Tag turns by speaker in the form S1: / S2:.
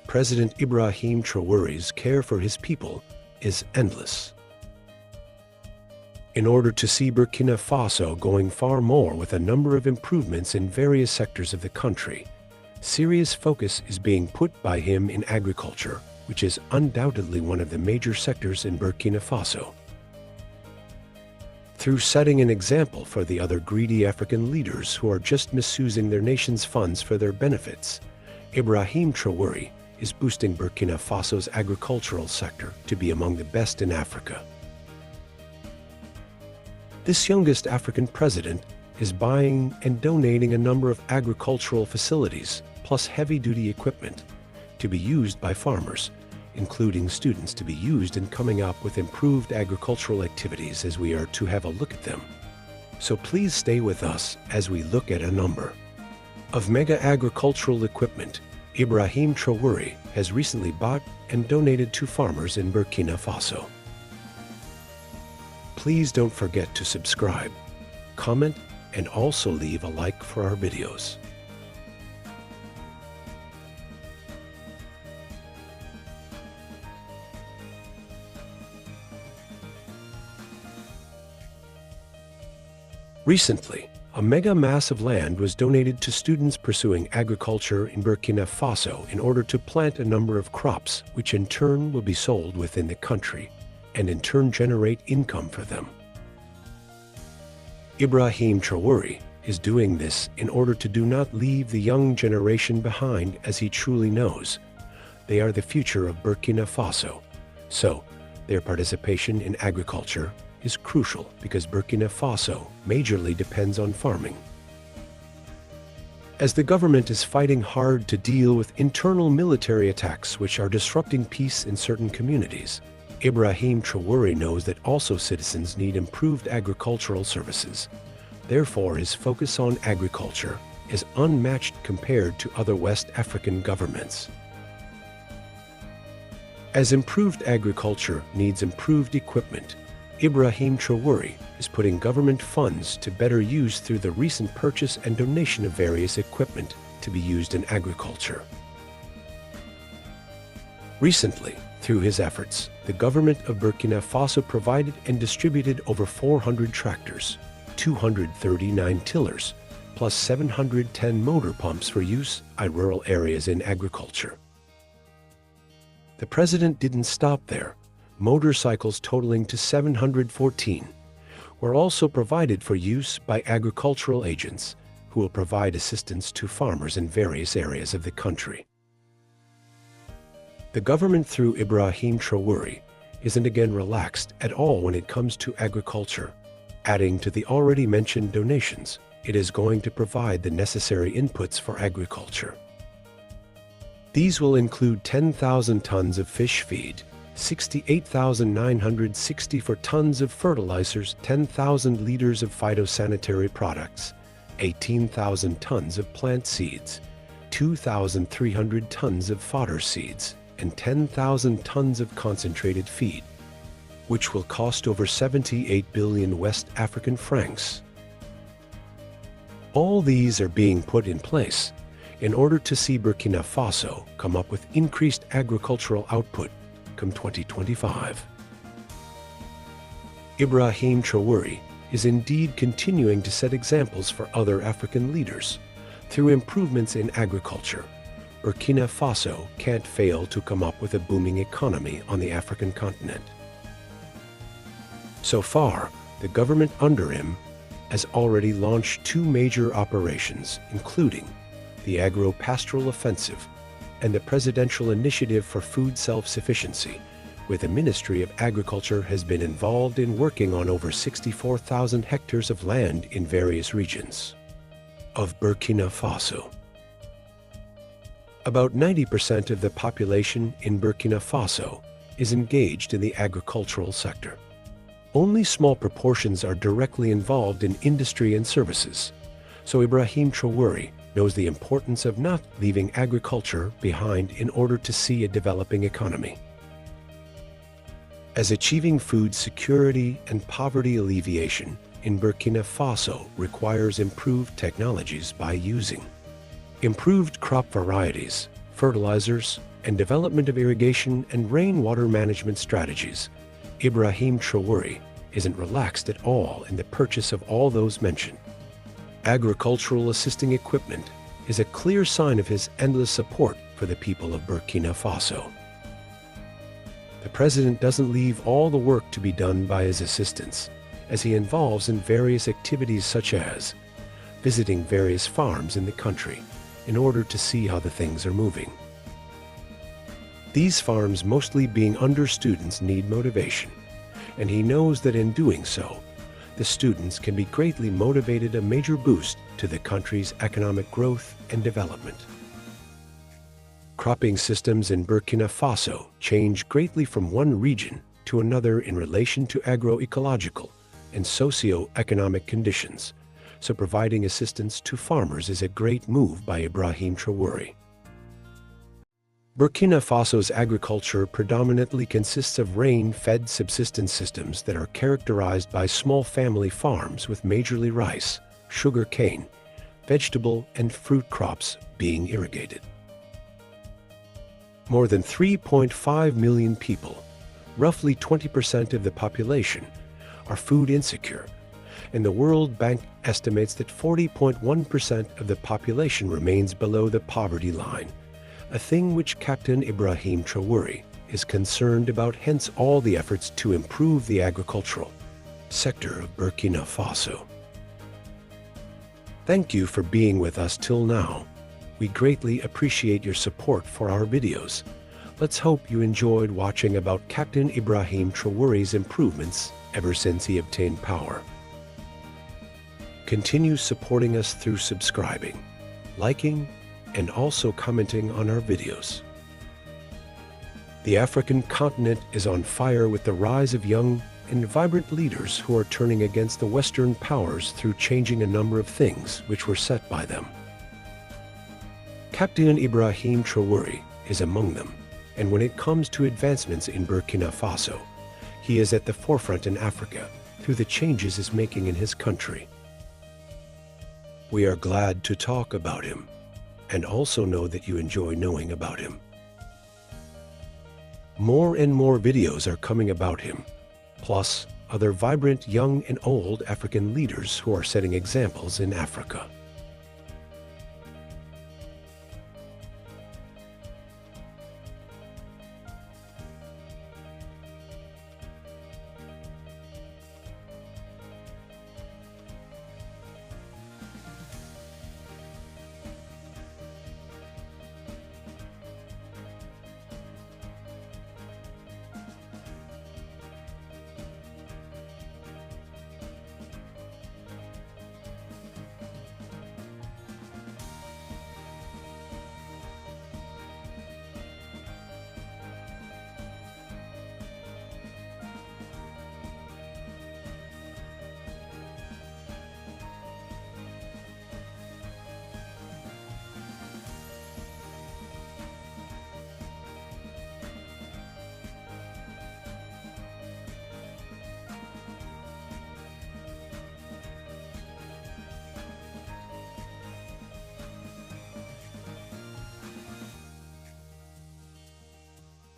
S1: President Ibrahim Traore's care for his people is endless. In order to see Burkina Faso going far more with a number of improvements in various sectors of the country, serious focus is being put by him in agriculture, which is undoubtedly one of the major sectors in Burkina Faso. Through setting an example for the other greedy African leaders who are just misusing their nation's funds for their benefits, Ibrahim Traore is boosting Burkina Faso's agricultural sector to be among the best in Africa. This youngest African president is buying and donating a number of agricultural facilities, plus heavy-duty equipment, to be used by farmers, including students to be used in coming up with improved agricultural activities as we are to have a look at them. So please stay with us as we look at a number of mega agricultural equipment Ibrahim Traore has recently bought and donated to farmers in Burkina Faso. Please don't forget to subscribe, comment, and also leave a like for our videos. Recently, a mega mass of land was donated to students pursuing agriculture in Burkina Faso in order to plant a number of crops, which in turn will be sold within the country, and in turn generate income for them. Ibrahim Traore is doing this in order to do not leave the young generation behind, as he truly knows they are the future of Burkina Faso. So, their participation in agriculture is crucial because Burkina Faso majorly depends on farming. As the government is fighting hard to deal with internal military attacks which are disrupting peace in certain communities, Ibrahim Traore knows that also citizens need improved agricultural services. Therefore, his focus on agriculture is unmatched compared to other West African governments. As improved agriculture needs improved equipment, Ibrahim Traore is putting government funds to better use through the recent purchase and donation of various equipment to be used in agriculture. Recently, through his efforts, the government of Burkina Faso provided and distributed over 400 tractors, 239 tillers, plus 710 motor pumps for use in rural areas in agriculture. The president didn't stop there. Motorcycles totaling to 714 were also provided for use by agricultural agents who will provide assistance to farmers in various areas of the country. The government through Ibrahim Traore isn't again relaxed at all when it comes to agriculture. Adding to the already mentioned donations, it is going to provide the necessary inputs for agriculture. These will include 10,000 tons of fish feed, 68,964 tons of fertilizers, 10,000 liters of phytosanitary products, 18,000 tons of plant seeds, 2,300 tons of fodder seeds, and 10,000 tons of concentrated feed, which will cost over 78 billion West African francs. All these are being put in place in order to see Burkina Faso come up with increased agricultural output come 2025. Ibrahim Traore is indeed continuing to set examples for other African leaders. Through improvements in agriculture, Burkina Faso can't fail to come up with a booming economy on the African continent. So far, the government under him has already launched 2 major operations, including the Agro-Pastoral Offensive and the Presidential Initiative for Food Self-Sufficiency, where the Ministry of Agriculture has been involved in working on over 64,000 hectares of land in various regions of Burkina Faso. About 90% of the population in Burkina Faso is engaged in the agricultural sector. Only small proportions are directly involved in industry and services, so Ibrahim Traore knows the importance of not leaving agriculture behind in order to see a developing economy. As achieving food security and poverty alleviation in Burkina Faso requires improved technologies by using improved crop varieties, fertilizers, and development of irrigation and rainwater management strategies. IBRAHIM Traore isn't relaxed at all in the purchase of all those mentioned. Agricultural assisting equipment is a clear sign of his endless support for the people of Burkina Faso. The president doesn't leave all the work to be done by his assistants, as he involves in various activities such as visiting various farms in the country in order to see how the things are moving. These farms, mostly being under students, need motivation, and he knows that in doing so, the students can be greatly motivated, a major boost to the country's economic growth and development. Cropping systems in Burkina Faso change greatly from one region to another in relation to agroecological and socio-economic conditions, so providing assistance to farmers is a great move by IBRAHIM Traore. Burkina Faso's agriculture predominantly consists of rain-fed subsistence systems that are characterized by small family farms with majorly rice, sugar cane, vegetable and fruit crops being irrigated. More than 3.5 million people, roughly 20% of the population, are food insecure, and the World Bank estimates that 40.1% of the population remains below the poverty line, a thing which Captain IBRAHIM Traore is concerned about, hence all the efforts to improve the agricultural sector of Burkina Faso. Thank you for being with us till now. We greatly appreciate your support for our videos. Let's hope you enjoyed watching about Captain IBRAHIM Traore's improvements ever since he obtained power. Continue supporting us through subscribing, liking, and also commenting on our videos. The African continent is on fire with the rise of young and vibrant leaders who are turning against the Western powers through changing a number of things which were set by them. Captain IBRAHIM Traore is among them, and when it comes to advancements in Burkina Faso, he is at the forefront in Africa through the changes he's making in his country. We are glad to talk about him, and also know that you enjoy knowing about him. More and more videos are coming about him, plus other vibrant young and old African leaders who are setting examples in Africa.